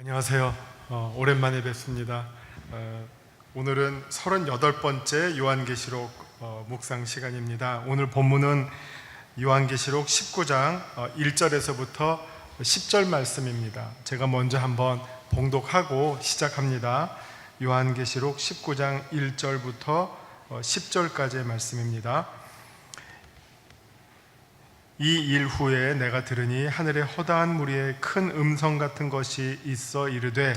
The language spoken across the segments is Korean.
안녕하세요. 오랜만에 뵙습니다. 오늘은 38번째 요한계시록 묵상 시간입니다. 오늘 본문은 요한계시록 19장 1절에서부터 10절 말씀입니다. 제가 먼저 한번 봉독하고 시작합니다. 요한계시록 19장 1절부터 10절까지의 말씀입니다. 이 일 후에 내가 들으니 하늘에 허다한 무리의 큰 음성 같은 것이 있어 이르되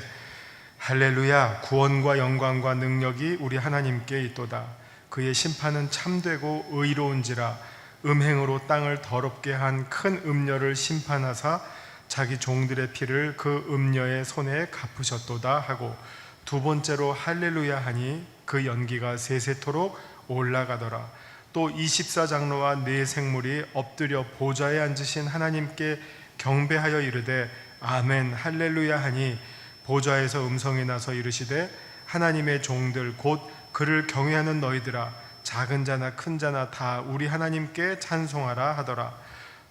할렐루야, 구원과 영광과 능력이 우리 하나님께 있도다. 그의 심판은 참되고 의로운지라. 음행으로 땅을 더럽게 한 큰 음녀를 심판하사 자기 종들의 피를 그 음녀의 손에 갚으셨도다 하고, 두 번째로 할렐루야 하니 그 연기가 세세토록 올라가더라. 또 24장로와 네 생물이 엎드려 보좌에 앉으신 하나님께 경배하여 이르되 아멘 할렐루야 하니, 보좌에서 음성이 나서 이르시되 하나님의 종들 곧 그를 경외하는 너희들아, 작은 자나 큰 자나 다 우리 하나님께 찬송하라 하더라.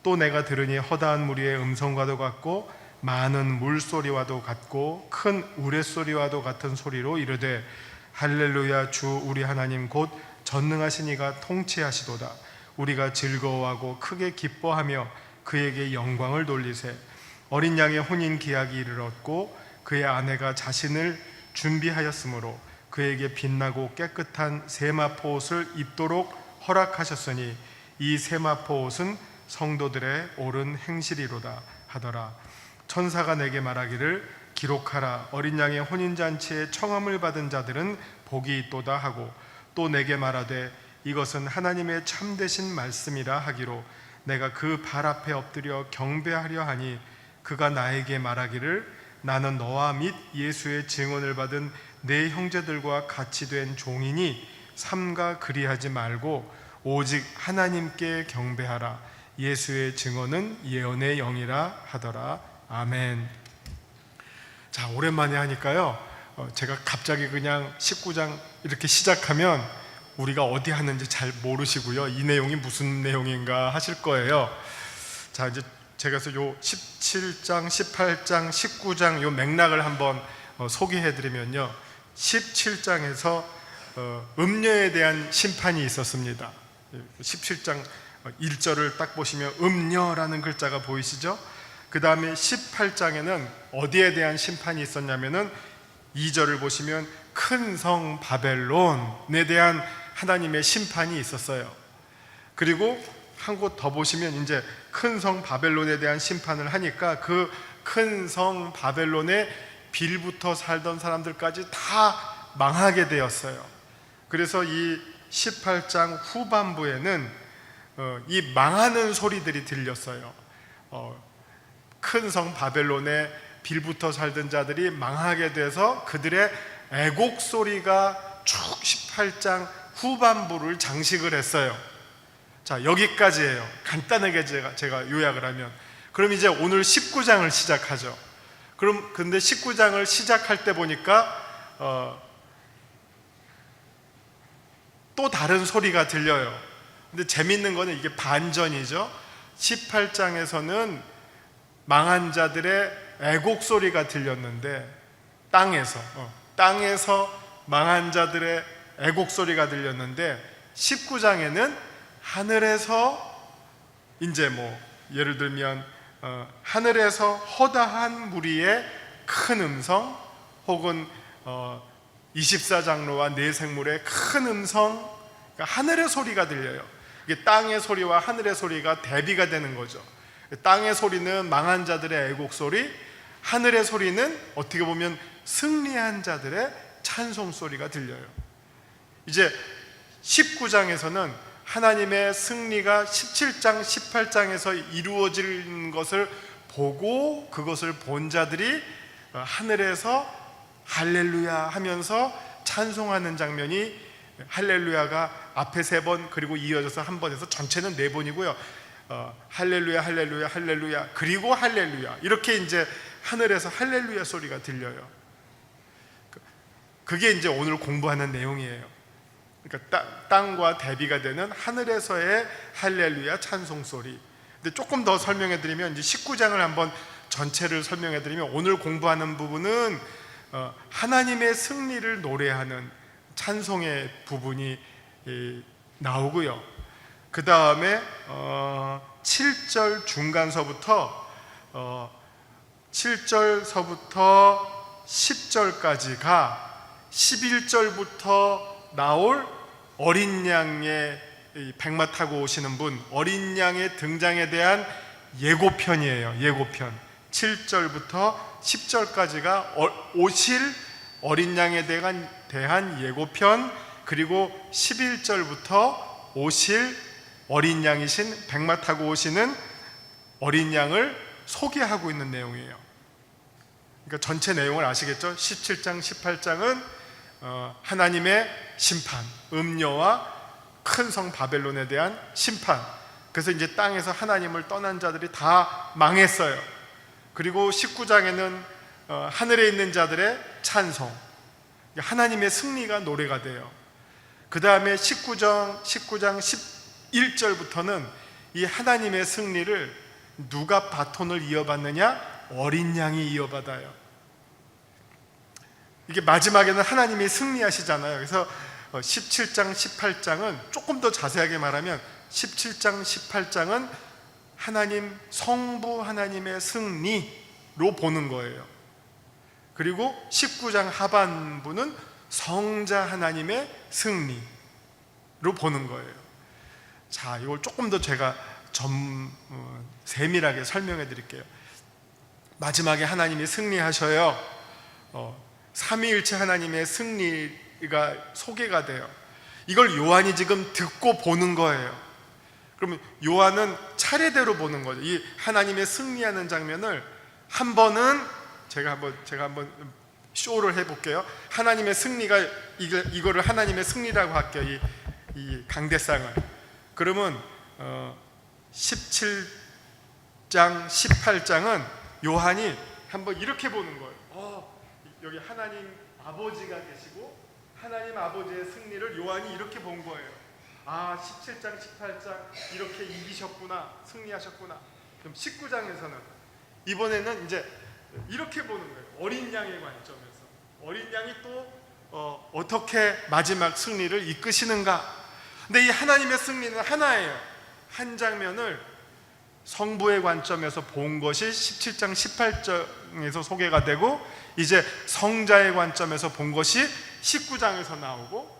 또 내가 들으니 허다한 무리의 음성과도 같고 많은 물소리와도 같고 큰 우레소리와도 같은 소리로 이르되 할렐루야, 주 우리 하나님 곧 전능하신 이가 통치하시도다. 우리가 즐거워하고 크게 기뻐하며 그에게 영광을 돌리세. 어린 양의 혼인 기약이 이르렀고 그의 아내가 자신을 준비하였으므로 그에게 빛나고 깨끗한 세마포 옷을 입도록 허락하셨으니 이 세마포 옷은 성도들의 옳은 행실이로다 하더라. 천사가 내게 말하기를 기록하라. 어린 양의 혼인잔치에 청함을 받은 자들은 복이 있도다 하고, 또 내게 말하되 이것은 하나님의 참되신 말씀이라 하기로 내가 그 발 앞에 엎드려 경배하려 하니, 그가 나에게 말하기를 나는 너와 및 예수의 증언을 받은 네 형제들과 같이 된 종이니 삼가 그리하지 말고 오직 하나님께 경배하라. 예수의 증언은 예언의 영이라 하더라. 아멘. 자, 오랜만에 하니까요, 제가 갑자기 그냥 19장 이렇게 시작하면 우리가 어디 하는지 잘 모르시고요, 이 내용이 무슨 내용인가 하실 거예요. 자, 이제 제가 요 17장, 18장, 19장 요 맥락을 한번 소개해 드리면요, 17장에서 음녀에 대한 심판이 있었습니다. 17장 1절을 딱 보시면 음녀라는 글자가 보이시죠? 그 다음에 18장에는 어디에 대한 심판이 있었냐면은 2절을 보시면 큰 성 바벨론에 대한 하나님의 심판이 있었어요. 그리고 한 곳 더 보시면 이제 큰 성 바벨론에 대한 심판을 하니까 그 큰 성 바벨론의 빌부터 살던 사람들까지 다 망하게 되었어요. 그래서 이 18장 후반부에는 이 망하는 소리들이 들렸어요. 큰 성 바벨론의 빌부터 살던 자들이 망하게 돼서 그들의 애곡 소리가 쭉 18장 후반부를 장식을 했어요. 자, 여기까지예요. 간단하게 제가 요약을 하면. 그럼 이제 오늘 19장을 시작하죠. 근데 19장을 시작할 때 보니까 또 다른 소리가 들려요. 근데 재밌는 거는 이게 반전이죠. 18장에서는 망한 자들의 애곡 소리가 들렸는데 땅에서 망한 자들의 애곡 소리가 들렸는데 19장에는 하늘에서 이제 예를 들면 하늘에서 허다한 무리의 큰 음성, 혹은 24장로와 네 생물의 큰 음성, 그러니까 하늘의 소리가 들려요. 이게 땅의 소리와 하늘의 소리가 대비가 되는 거죠. 땅의 소리는 망한 자들의 애곡 소리, 하늘의 소리는 어떻게 보면 승리한 자들의 찬송 소리가 들려요. 이제 19장에서는 하나님의 승리가 17장, 18장에서 이루어진 것을 보고 그것을 본 자들이 하늘에서 할렐루야 하면서 찬송하는 장면이, 할렐루야가 앞에 3번 그리고 이어져서 한 번에서 전체는 4번이고요. 할렐루야 할렐루야 할렐루야 그리고 할렐루야, 이렇게 이제 하늘에서 할렐루야 소리가 들려요. 그게 이제 오늘 공부하는 내용이에요. 그러니까 땅과 대비가 되는 하늘에서의 할렐루야 찬송 소리. 근데 조금 더 설명해 드리면 이제 19장을 한번 전체를 설명해 드리면, 오늘 공부하는 부분은 하나님의 승리를 노래하는 찬송의 부분이 나오고요. 그 다음에 7절 중간서부터 7절서부터 10절까지가 11절부터 나올 어린 양의 백마 타고 오시는 분, 어린 양의 등장에 대한 예고편이에요. 예고편. 7절부터 10절까지가 오실 어린 양에 대한 예고편, 그리고 11절부터 오실 어린 양이신, 백마 타고 오시는 어린 양을 소개하고 있는 내용이에요. 그러니까 전체 내용을 아시겠죠? 17장, 18장은 하나님의 심판, 음녀와 큰 성 바벨론에 대한 심판. 그래서 이제 땅에서 하나님을 떠난 자들이 다 망했어요. 그리고 19장에는 하늘에 있는 자들의 찬송, 하나님의 승리가 노래가 돼요. 그 다음에 19장 11절부터는 이 하나님의 승리를 누가 바톤을 이어받느냐? 어린 양이 이어받아요. 이게 마지막에는 하나님이 승리하시잖아요. 그래서 17장 18장은 조금 더 자세하게 말하면 17장 18장은 하나님, 성부 하나님의 승리로 보는 거예요. 그리고 19장 하반부는 성자 하나님의 승리로 보는 거예요. 자, 이걸 조금 더 제가 세밀하게 설명해 드릴게요. 마지막에 하나님이 승리하셔요. 삼위일체 하나님의 승리가 소개가 돼요. 이걸 요한이 지금 듣고 보는 거예요. 그러면 요한은 차례대로 보는 거죠. 이 하나님의 승리하는 장면을 한 번은 제가 한번 쇼를 해볼게요. 하나님의 승리가 이거를 하나님의 승리라고 할게요. 이 강대상을. 그러면 17장 18장은 요한이 한번 이렇게 보는 거예요. 여기 하나님 아버지가 계시고 하나님 아버지의 승리를 요한이 이렇게 본 거예요. 17장 18장 이렇게 이기셨구나, 승리하셨구나. 그럼 19장에서는 이번에는 이제 이렇게 보는 거예요. 어린 양의 관점에서 어린 양이 또 어떻게 마지막 승리를 이끄시는가. 근데 이 하나님의 승리는 하나예요. 한 장면을 성부의 관점에서 본 것이 17장 18장에서 소개가 되고, 이제 성자의 관점에서 본 것이 19장에서 나오고,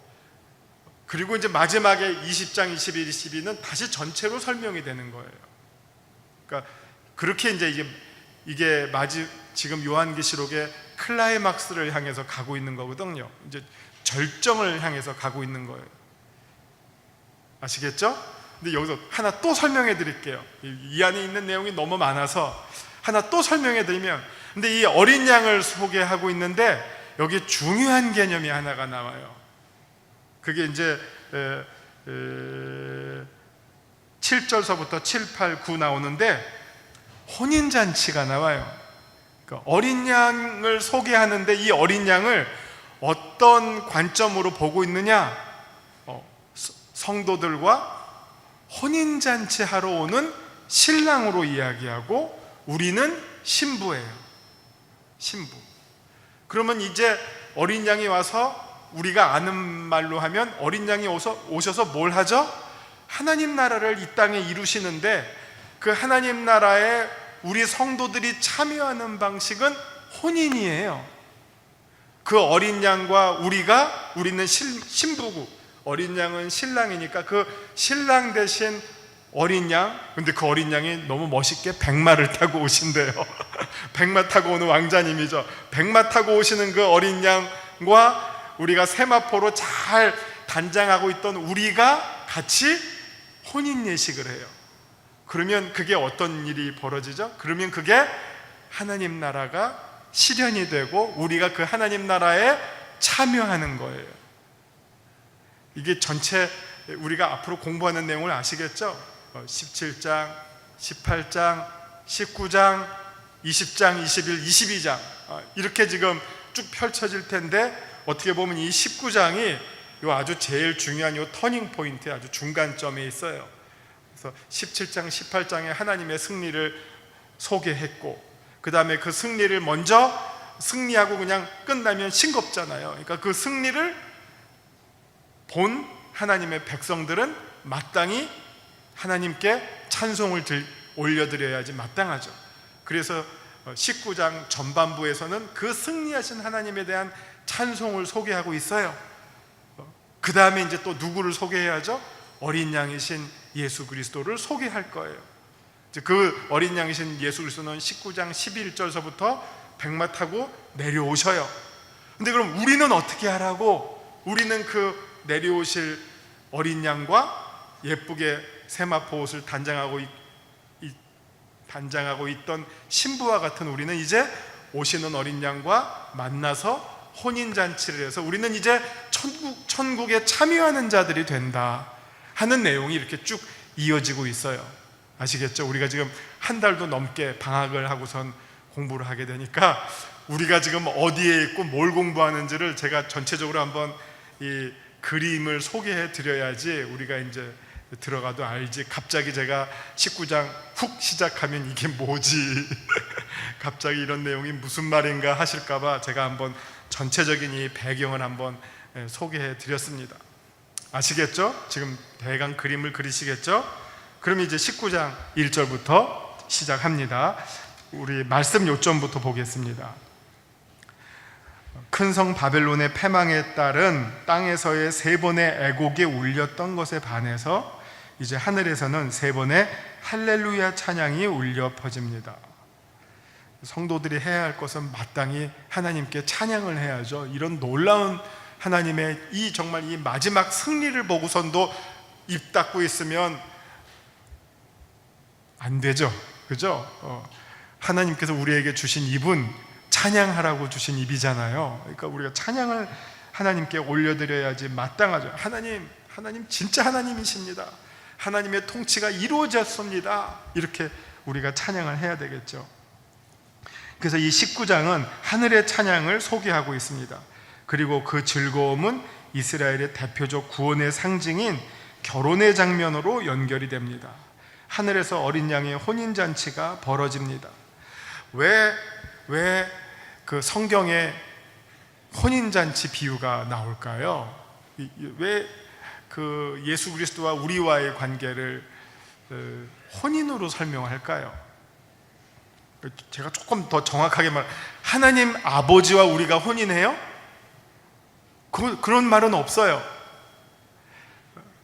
그리고 이제 마지막에 20장, 21, 22는 다시 전체로 설명이 되는 거예요. 그러니까 그렇게 이제 이게 지금 요한계시록의 클라이막스를 향해서 가고 있는 거거든요. 이제 절정을 향해서 가고 있는 거예요. 아시겠죠? 근데 여기서 하나 또 설명해 드릴게요. 이 안에 있는 내용이 너무 많아서 하나 또 설명해 드리면, 근데 이 어린 양을 소개하고 있는데 여기 중요한 개념이 하나가 나와요. 그게 이제 7절서부터 7, 8, 9 나오는데 혼인잔치가 나와요. 그러니까 어린 양을 소개하는데 이 어린 양을 어떤 관점으로 보고 있느냐? 성도들과 혼인잔치 하러 오는 신랑으로 이야기하고, 우리는 신부예요. 신부. 그러면 이제 어린 양이 와서, 우리가 아는 말로 하면 어린 양이 오셔서 뭘 하죠? 하나님 나라를 이 땅에 이루시는데, 그 하나님 나라에 우리 성도들이 참여하는 방식은 혼인이에요. 그 어린 양과 우리는 신부고, 어린 양은 신랑이니까 그 신랑 대신 어린 양. 근데 그 어린 양이 너무 멋있게 백마를 타고 오신대요. 백마 타고 오는 왕자님이죠. 백마 타고 오시는 그 어린 양과 우리가 세마포로 잘 단장하고 있던 우리가 같이 혼인 예식을 해요. 그러면 그게 어떤 일이 벌어지죠? 그러면 그게 하나님 나라가 실현이 되고 우리가 그 하나님 나라에 참여하는 거예요. 이게 전체 우리가 앞으로 공부하는 내용을 아시겠죠? 17장, 18장, 19장, 20장, 21, 22장 이렇게 지금 쭉 펼쳐질 텐데, 어떻게 보면 이 19장이 아주 제일 중요한 터닝 포인트의 아주 중간점에 있어요. 그래서 17장, 18장에 하나님의 승리를 소개했고, 그 다음에 그 승리를 먼저 승리하고 그냥 끝나면 싱겁잖아요. 그러니까 그 승리를 본 하나님의 백성들은 마땅히 하나님께 찬송을 올려드려야지 마땅하죠. 그래서 19장 전반부에서는 그 승리하신 하나님에 대한 찬송을 소개하고 있어요. 그 다음에 이제 또 누구를 소개해야죠? 어린 양이신 예수 그리스도를 소개할 거예요. 그 어린 양이신 예수 그리스도는 19장 11절서부터 백마 타고 내려오셔요. 근데 그럼 우리는 어떻게 하라고? 우리는 그 내려오실 어린 양과 예쁘게 세마포 옷을 단장하고 있던 신부와 같은 우리는 이제 오시는 어린 양과 만나서 혼인잔치를 해서 우리는 이제 천국에 참여하는 자들이 된다 하는 내용이 이렇게 쭉 이어지고 있어요. 아시겠죠? 우리가 지금 한 달도 넘게 방학을 하고선 공부를 하게 되니까 우리가 지금 어디에 있고 뭘 공부하는지를 제가 전체적으로 한번 이 그림을 소개해 드려야지 우리가 이제 들어가도 알지. 갑자기 제가 19장 훅 시작하면 이게 뭐지? 갑자기 이런 내용이 무슨 말인가 하실까봐 제가 한번 전체적인 이 배경을 한번 소개해 드렸습니다. 아시겠죠? 지금 대강 그림을 그리시겠죠? 그럼 이제 19장 1절부터 시작합니다. 우리 말씀 요점부터 보겠습니다. 큰 성 바벨론의 패망에 따른 땅에서의 세 번의 애곡이 울렸던 것에 반해서 이제 하늘에서는 세 번의 할렐루야 찬양이 울려 퍼집니다. 성도들이 해야 할 것은 마땅히 하나님께 찬양을 해야죠. 이런 놀라운 하나님의 정말 이 마지막 승리를 보고선도 입 닫고 있으면 안 되죠. 그죠? 하나님께서 우리에게 주신 입은 찬양하라고 주신 입이잖아요. 그러니까 우리가 찬양을 하나님께 올려드려야지 마땅하죠. 하나님 진짜 하나님이십니다. 하나님의 통치가 이루어졌습니다. 이렇게 우리가 찬양을 해야 되겠죠. 그래서 이 19장은 하늘의 찬양을 소개하고 있습니다. 그리고 그 즐거움은 이스라엘의 대표적 구원의 상징인 결혼의 장면으로 연결이 됩니다. 하늘에서 어린 양의 혼인잔치가 벌어집니다. 왜 그 성경에 혼인잔치 비유가 나올까요? 왜 그 예수 그리스도와 우리와의 관계를 혼인으로 설명할까요? 제가 조금 더 정확하게 하나님 아버지와 우리가 혼인해요? 그런 말은 없어요.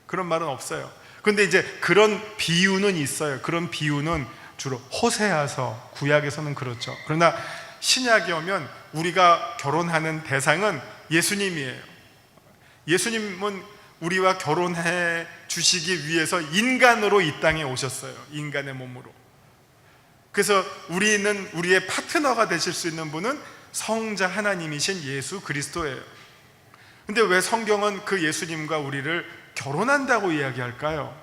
그런 말은 없어요. 그런데 이제 그런 비유는 있어요. 그런 비유는 주로 호세아서, 구약에서는 그렇죠. 그러나 신약에 오면 우리가 결혼하는 대상은 예수님이에요. 예수님은 우리와 결혼해 주시기 위해서 인간으로 이 땅에 오셨어요. 인간의 몸으로. 그래서 우리는 우리의 파트너가 되실 수 있는 분은 성자 하나님이신 예수 그리스도예요. 근데 왜 성경은 그 예수님과 우리를 결혼한다고 이야기할까요?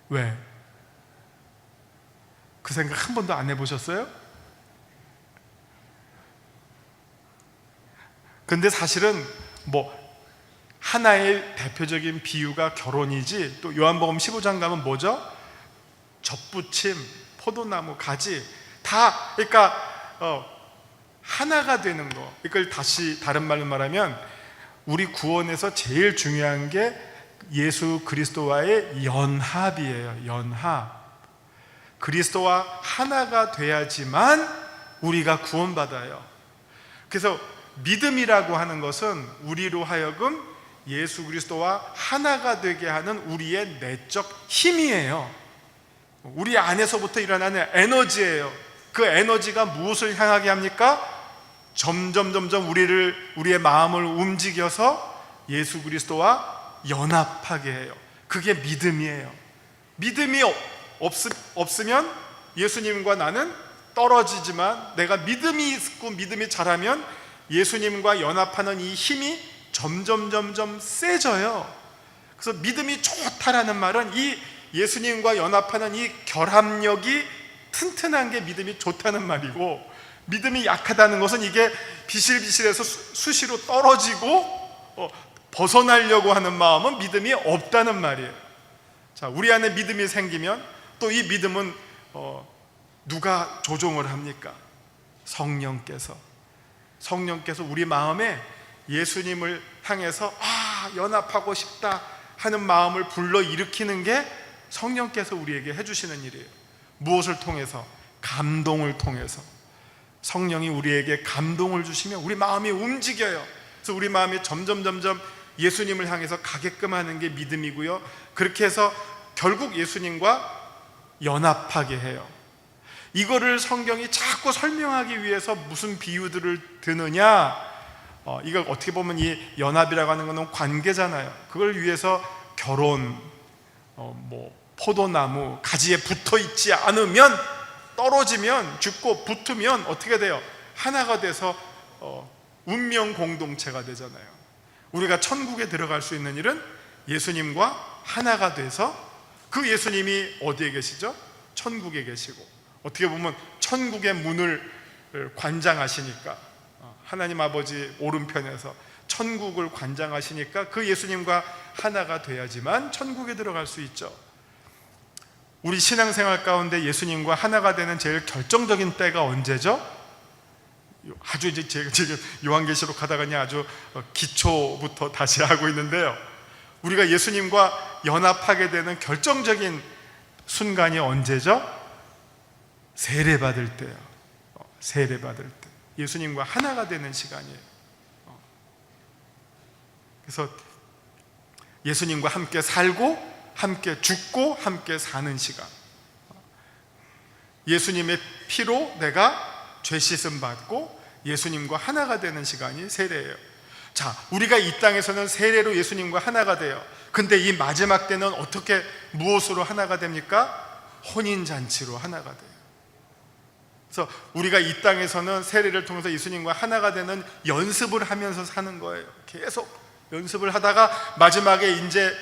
왜? 그 생각 한 번도 안 해보셨어요? 근데 사실은 하나의 대표적인 비유가 결혼이지, 또 요한복음 15장 가면 뭐죠? 젖부침, 포도나무, 가지 다 그러니까 하나가 되는 거. 이걸 다시 다른 말로 말하면 우리 구원에서 제일 중요한 게 예수 그리스도와의 연합이에요. 연합. 그리스도와 하나가 돼야지만 우리가 구원받아요. 그래서 믿음이라고 하는 것은 우리로 하여금 예수 그리스도와 하나가 되게 하는 우리의 내적 힘이에요. 우리 안에서부터 일어나는 에너지예요. 그 에너지가 무엇을 향하게 합니까? 점점 우리의 마음을 움직여서 예수 그리스도와 연합하게 해요. 그게 믿음이에요. 믿음이 없으면 예수님과 나는 떨어지지만, 내가 믿음이 있고 믿음이 자라면 예수님과 연합하는 이 힘이 점점 세져요. 그래서 믿음이 좋다라는 말은 이 예수님과 연합하는 이 결합력이 튼튼한 게 믿음이 좋다는 말이고, 믿음이 약하다는 것은 이게 비실비실해서 수시로 떨어지고 벗어나려고 하는 마음은 믿음이 없다는 말이에요. 자, 우리 안에 믿음이 생기면 또 이 믿음은 누가 조종을 합니까? 성령께서 우리 마음에 예수님을 향해서 연합하고 싶다 하는 마음을 불러일으키는 게 성령께서 우리에게 해주시는 일이에요. 무엇을 통해서? 감동을 통해서. 성령이 우리에게 감동을 주시면 우리 마음이 움직여요. 그래서 우리 마음이 점점 예수님을 향해서 가게끔 하는 게 믿음이고요, 그렇게 해서 결국 예수님과 연합하게 해요. 이거를 성경이 자꾸 설명하기 위해서 무슨 비유들을 드느냐, 이걸 어떻게 보면 이 연합이라고 하는 것은 관계잖아요. 그걸 위해서 결혼, 포도나무 가지에 붙어 있지 않으면, 떨어지면 죽고 붙으면 어떻게 돼요? 하나가 돼서 운명 공동체가 되잖아요. 우리가 천국에 들어갈 수 있는 일은 예수님과 하나가 돼서, 그 예수님이 어디에 계시죠? 천국에 계시고, 어떻게 보면 천국의 문을 관장하시니까, 하나님 아버지 오른편에서 천국을 관장하시니까 그 예수님과 하나가 돼야지만 천국에 들어갈 수 있죠. 우리 신앙생활 가운데 예수님과 하나가 되는 제일 결정적인 때가 언제죠? 아주 이제 제가 지금 요한계시록 하다가 그냥 아주 기초부터 다시 하고 있는데요, 우리가 예수님과 연합하게 되는 결정적인 순간이 언제죠? 세례받을 때요. 세례받을 때 예수님과 하나가 되는 시간이에요. 그래서 예수님과 함께 살고 함께 죽고 함께 사는 시간, 예수님의 피로 내가 죄 씻음 받고 예수님과 하나가 되는 시간이 세례예요. 자, 우리가 이 땅에서는 세례로 예수님과 하나가 돼요. 근데 이 마지막 때는 어떻게, 무엇으로 하나가 됩니까? 혼인잔치로 하나가 돼요. 그래서 우리가 이 땅에서는 세례를 통해서 예수님과 하나가 되는 연습을 하면서 사는 거예요. 계속 연습을 하다가 마지막에 이제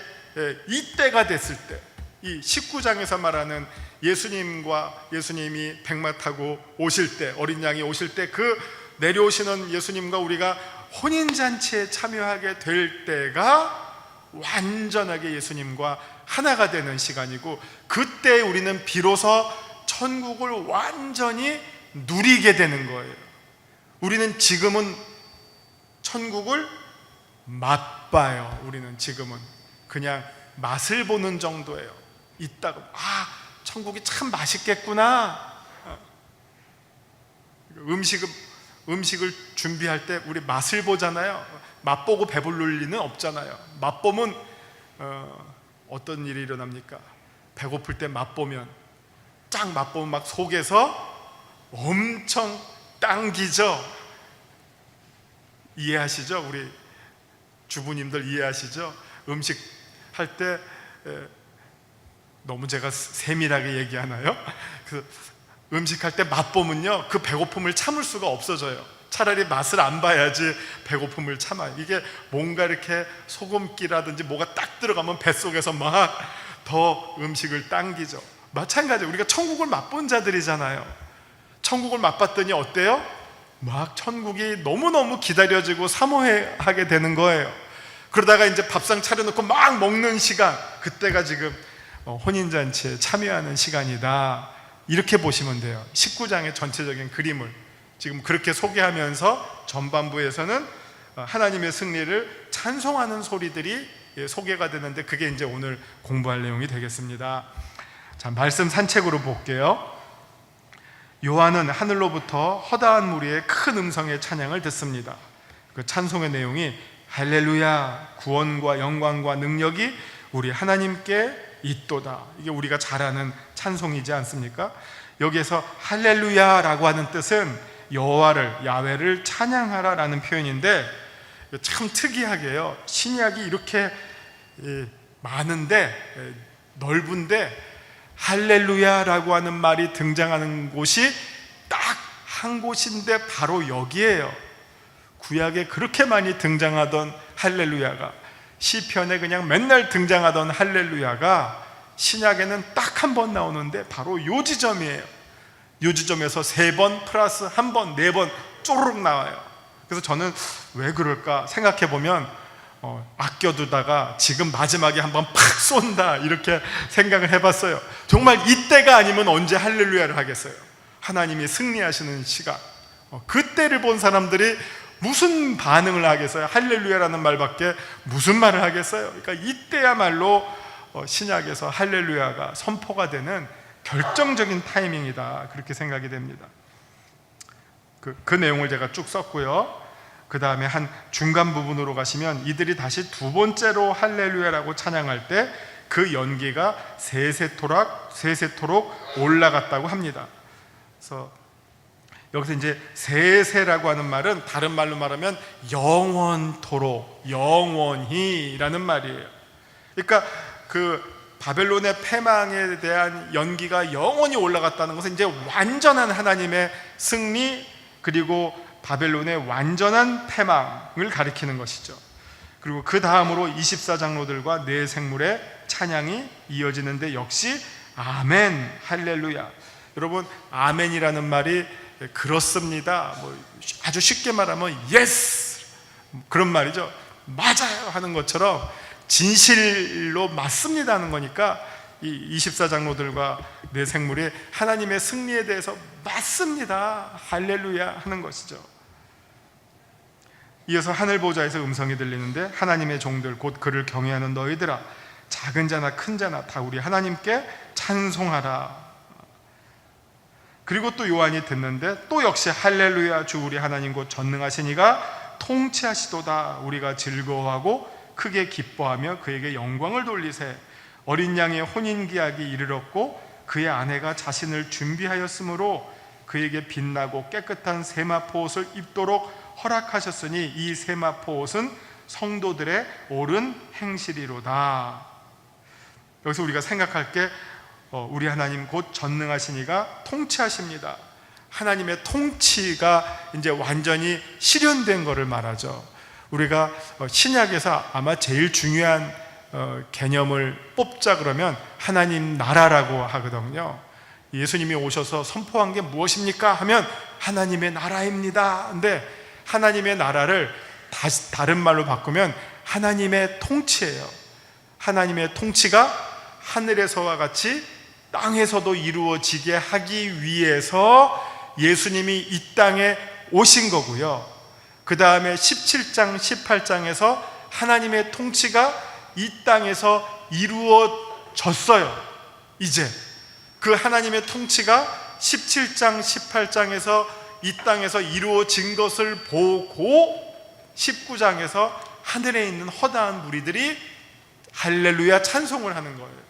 이때가 됐을 때, 이 19장에서 말하는 예수님이 백마 타고 오실 때, 어린 양이 오실 때, 그 내려오시는 예수님과 우리가 혼인잔치에 참여하게 될 때가 완전하게 예수님과 하나가 되는 시간이고, 그때 우리는 비로소 천국을 완전히 누리게 되는 거예요. 우리는 지금은 천국을 맛봐요. 우리는 지금은 그냥 맛을 보는 정도예요. 이따가 천국이 참 맛있겠구나. 음식을 준비할 때 우리 맛을 보잖아요. 맛보고 배부를 리는 없잖아요. 맛보면 어떤 일이 일어납니까? 배고플 때 맛보면 막 속에서 엄청 당기죠. 이해하시죠? 우리 주부님들 이해하시죠? 음식 할 때 너무 제가 세밀하게 얘기하나요? 그 음식할 때 맛보면요, 그 배고픔을 참을 수가 없어져요. 차라리 맛을 안 봐야지 배고픔을 참아요. 이게 뭔가 이렇게 소금기라든지 뭐가 딱 들어가면 뱃속에서 막 더 음식을 당기죠. 마찬가지로 우리가 천국을 맛본 자들이잖아요. 천국을 맛봤더니 어때요? 막 천국이 너무너무 기다려지고 사모하게 되는 거예요. 그러다가 이제 밥상 차려놓고 막 먹는 시간, 그때가 지금 혼인잔치에 참여하는 시간이다, 이렇게 보시면 돼요. 19장의 전체적인 그림을 지금 그렇게 소개하면서 전반부에서는 하나님의 승리를 찬송하는 소리들이 소개가 되는데, 그게 이제 오늘 공부할 내용이 되겠습니다. 자, 말씀 산책으로 볼게요. 요한은 하늘로부터 허다한 무리의 큰 음성의 찬양을 듣습니다. 그 찬송의 내용이 할렐루야, 구원과 영광과 능력이 우리 하나님께 있도다. 이게 우리가 잘 아는 찬송이지 않습니까? 여기에서 할렐루야라고 하는 뜻은 여호와를, 야훼를 찬양하라라는 표현인데, 참 특이하게요, 신약이 이렇게 많은데, 넓은데 할렐루야라고 하는 말이 등장하는 곳이 딱 한 곳인데 바로 여기에요. 구약에 그렇게 많이 등장하던 할렐루야가, 시편에 그냥 맨날 등장하던 할렐루야가 신약에는 딱 한 번 나오는데 바로 요 지점이에요. 요 지점에서 3번 플러스 1번, 4번 쪼르륵 나와요. 그래서 저는 왜 그럴까 생각해 보면 아껴두다가 지금 마지막에 한번 팍 쏜다, 이렇게 생각을 해봤어요. 정말 이때가 아니면 언제 할렐루야를 하겠어요? 하나님이 승리하시는 시각, 그때를 본 사람들이 무슨 반응을 하겠어요? 할렐루야라는 말밖에 무슨 말을 하겠어요? 그러니까 이때야말로 신약에서 할렐루야가 선포가 되는 결정적인 타이밍이다, 그렇게 생각이 됩니다. 그 내용을 제가 쭉 썼고요. 그 다음에 한 중간 부분으로 가시면 이들이 다시 두 번째로 할렐루야라고 찬양할 때 그 연기가 세세토록 올라갔다고 합니다. 그래서 여기서 이제 세세라고 하는 말은 다른 말로 말하면 영원토록, 영원히라는 말이에요. 그러니까 그 바벨론의 패망에 대한 연기가 영원히 올라갔다는 것은 이제 완전한 하나님의 승리, 그리고 바벨론의 완전한 패망을 가리키는 것이죠. 그리고 그 다음으로 24장로들과 네 생물의 찬양이 이어지는데 역시 아멘, 할렐루야. 여러분, 아멘이라는 말이 그렇습니다, 아주 쉽게 말하면 예스, 그런 말이죠. 맞아요 하는 것처럼 진실로 맞습니다 하는 거니까 이 24장로들과 네 생물이 하나님의 승리에 대해서 맞습니다, 할렐루야 하는 것이죠. 이어서 하늘 보좌에서 음성이 들리는데 하나님의 종들 곧 그를 경외하는 너희들아, 작은 자나 큰 자나 다 우리 하나님께 찬송하라. 그리고 또 요한이 듣는데 또 역시 할렐루야, 주 우리 하나님 곧 전능하신 이가 통치하시도다. 우리가 즐거워하고 크게 기뻐하며 그에게 영광을 돌리세. 어린 양의 혼인기약이 이르렀고 그의 아내가 자신을 준비하였으므로 그에게 빛나고 깨끗한 세마포 옷을 입도록 허락하셨으니 이 세마포 옷은 성도들의 옳은 행실이로다. 여기서 우리가 생각할 게 우리 하나님 곧 전능하신 이가 통치하십니다. 하나님의 통치가 이제 완전히 실현된 것을 말하죠. 우리가 신약에서 아마 제일 중요한 개념을 뽑자 그러면 하나님 나라라고 하거든요. 예수님이 오셔서 선포한 게 무엇입니까? 하면 하나님의 나라입니다. 근데 하나님의 나라를 다른 말로 바꾸면 하나님의 통치예요. 하나님의 통치가 하늘에서와 같이 땅에서도 이루어지게 하기 위해서 예수님이 이 땅에 오신 거고요. 그 다음에 17장, 18장에서 하나님의 통치가 이 땅에서 이루어졌어요. 이제 그 하나님의 통치가 17장, 18장에서 이 땅에서 이루어진 것을 보고 19장에서 하늘에 있는 허다한 무리들이 할렐루야 찬송을 하는 거예요.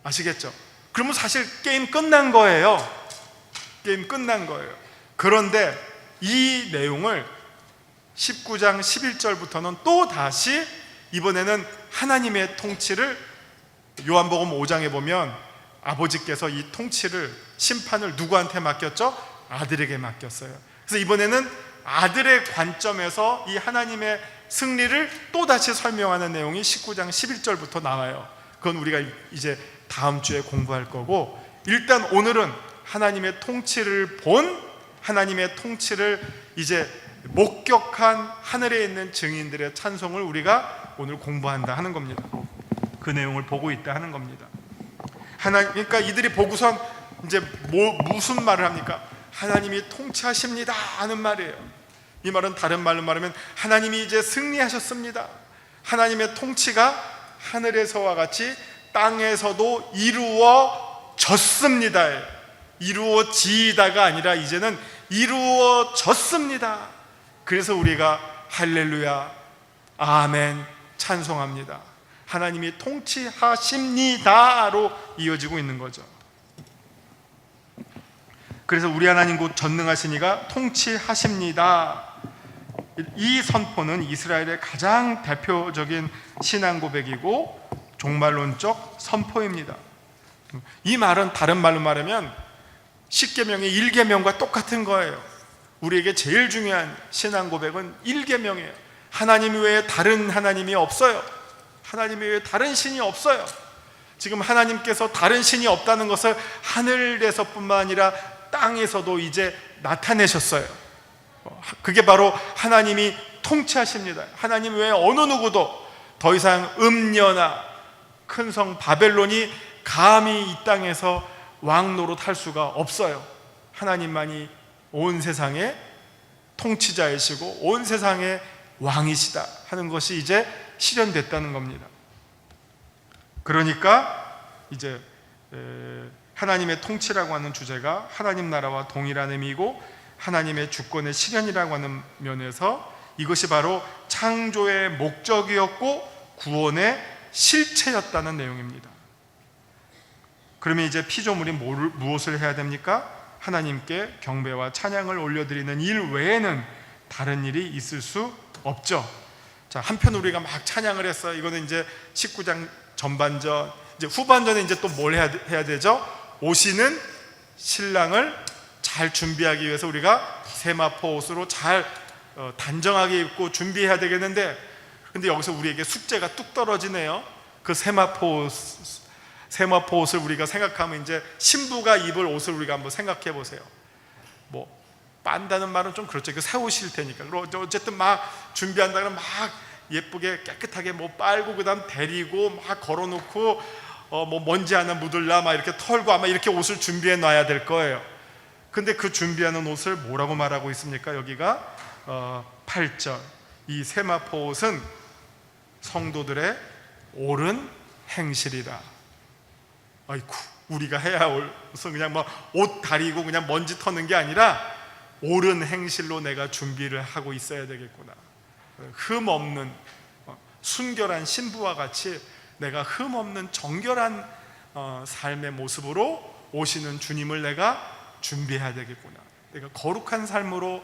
아시겠죠? 그러면 사실 게임 끝난 거예요. 게임 끝난 거예요. 그런데 이 내용을 19장 11절부터는 또 다시 이번에는 하나님의 통치를 요한복음 5장에 보면 아버지께서 이 통치를, 심판을 누구한테 맡겼죠? 아들에게 맡겼어요. 그래서 이번에는 아들의 관점에서 이 하나님의 승리를 또다시 설명하는 내용이 19장 11절부터 나와요. 그건 우리가 이제 다음 주에 공부할 거고, 일단 오늘은 하나님의 통치를 본, 하나님의 통치를 이제 목격한 하늘에 있는 증인들의 찬송을 우리가 오늘 공부한다 하는 겁니다. 그 내용을 보고 있다 하는 겁니다. 그러니까 이들이 보고선 이제 무슨 말을 합니까? 하나님이 통치하십니다 하는 말이에요. 이 말은 다른 말로 말하면 하나님이 이제 승리하셨습니다. 하나님의 통치가 하늘에서와 같이 땅에서도 이루어졌습니다. 이루어지다가 아니라 이제는 이루어졌습니다. 그래서 우리가 할렐루야, 아멘 찬송합니다. 하나님이 통치하십니다로 이어지고 있는 거죠. 그래서 우리 하나님 곧 전능하신 이가 통치하십니다. 이 선포는 이스라엘의 가장 대표적인 신앙 고백이고 종말론적 선포입니다. 이 말은 다른 말로 말하면 10계명의 1계명과 똑같은 거예요. 우리에게 제일 중요한 신앙 고백은 1계명이에요. 하나님 외에 다른 하나님이 없어요. 하나님 외에 다른 신이 없어요. 지금 하나님께서 다른 신이 없다는 것을 하늘에서뿐만 아니라 땅에서도 이제 나타내셨어요. 그게 바로 하나님이 통치하십니다. 하나님 외에 어느 누구도 더 이상 음녀나 큰 성 바벨론이 감히 이 땅에서 왕 노릇할 수가 없어요. 하나님만이 온 세상의 통치자이시고 온 세상의 왕이시다 하는 것이 이제 실현됐다는 겁니다. 그러니까 이제 하나님의 통치라고 하는 주제가 하나님 나라와 동일한 의미이고 하나님의 주권의 실현이라고 하는 면에서 이것이 바로 창조의 목적이었고 구원의 실체였다는 내용입니다. 그러면 이제 피조물이 무엇을 해야 됩니까? 하나님께 경배와 찬양을 올려드리는 일 외에는 다른 일이 있을 수 없죠. 자, 한편 우리가 막 찬양을 했어요. 이거는 이제 19장 전반전, 이제 후반전에 이제 또 뭘 해야 되죠? 오시는 신랑을 잘 준비하기 위해서 우리가 세마포 옷으로 잘 단정하게 입고 준비해야 되겠는데, 근데 여기서 우리에게 숙제가 뚝 떨어지네요. 그 세마포 옷을 우리가 생각하면 이제 신부가 입을 옷을 우리가 한번 생각해 보세요. 뭐 빤다는 말은 좀 그렇죠. 새 옷일 테니까. 어쨌든 막 준비한다 그러면 막 예쁘게 깨끗하게 뭐 빨고 그다음 데리고 막 걸어놓고 뭐 먼지 하나 묻을라 막 이렇게 털고 아마 이렇게 옷을 준비해 놔야 될 거예요. 근데 그 준비하는 옷을 뭐라고 말하고 있습니까? 여기가 8절, 이 세마포 옷은 성도들의 옳은 행실이라. 아이쿠, 우리가 해야 할 옷은 그냥 뭐 옷 다리고 그냥 먼지 터는 게 아니라 옳은 행실로 내가 준비를 하고 있어야 되겠구나. 흠 없는 순결한 신부와 같이 내가 흠 없는 정결한 삶의 모습으로 오시는 주님을 내가 준비해야 되겠구나. 내가 거룩한 삶으로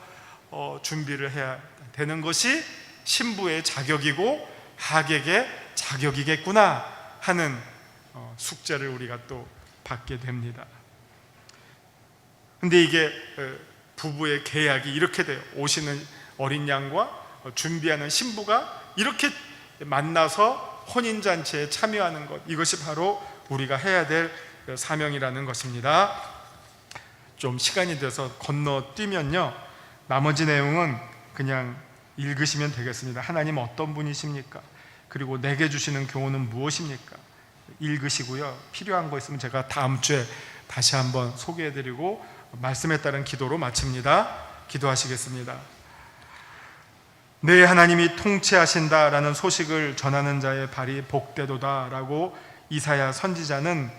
준비를 해야 되는 것이 신부의 자격이고 하객의 자격이겠구나 하는 숙제를 우리가 또 받게 됩니다. 근데 이게 부부의 계약이 이렇게 돼요. 오시는 어린 양과 준비하는 신부가 이렇게 만나서 혼인잔치에 참여하는 것, 이것이 바로 우리가 해야 될 사명이라는 것입니다. 좀 시간이 돼서 건너뛰면요, 나머지 내용은 그냥 읽으시면 되겠습니다. 하나님 어떤 분이십니까? 그리고 내게 주시는 교훈은 무엇입니까? 읽으시고요, 필요한 거 있으면 제가 다음 주에 다시 한번 소개해드리고 말씀에 따른 기도로 마칩니다. 기도하시겠습니다. 내 하나님이 통치하신다라는 소식을 전하는 자의 발이 복되도다라고 이사야 선지자는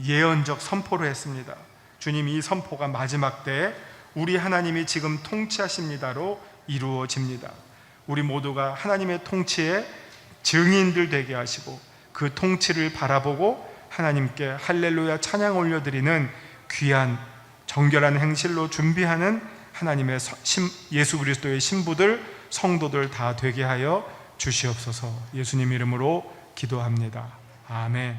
예언적 선포를 했습니다. 주님, 이 선포가 마지막 때에 우리 하나님이 지금 통치하십니다로 이루어집니다. 우리 모두가 하나님의 통치의 증인들 되게 하시고 그 통치를 바라보고 하나님께 할렐루야 찬양 올려드리는 귀한 정결한 행실로 준비하는 하나님의 예수 그리스도의 신부들, 성도들 다 되게 하여 주시옵소서. 예수님 이름으로 기도합니다. 아멘.